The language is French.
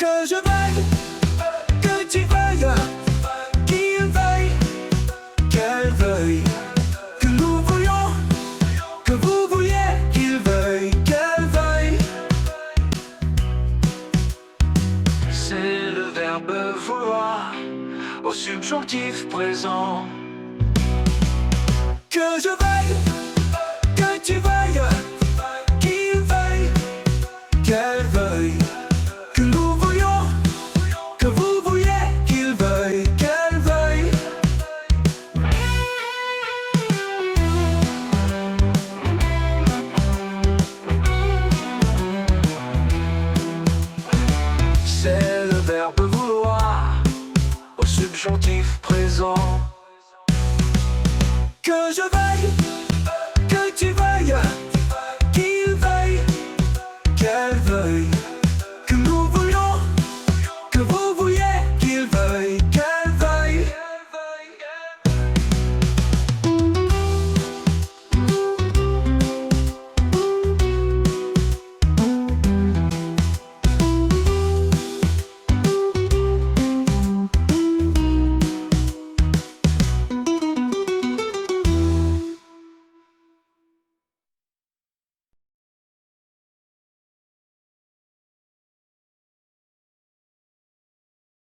Que je veuille, que tu veuilles, qu'il veuille, qu'elle veuille, que nous voulions, que vous vouliez, qu'il veuille, qu'elle veuille. C'est le verbe vouloir au subjonctif présent. Que je veuille, que tu veuilles, qu'il veuille, qu'elle veuille, que nous voulions, que vous vouliez, qu'il veuille, qu'elle veuille. C'est le verbe vouloir au subjonctif présent. Que je veuille.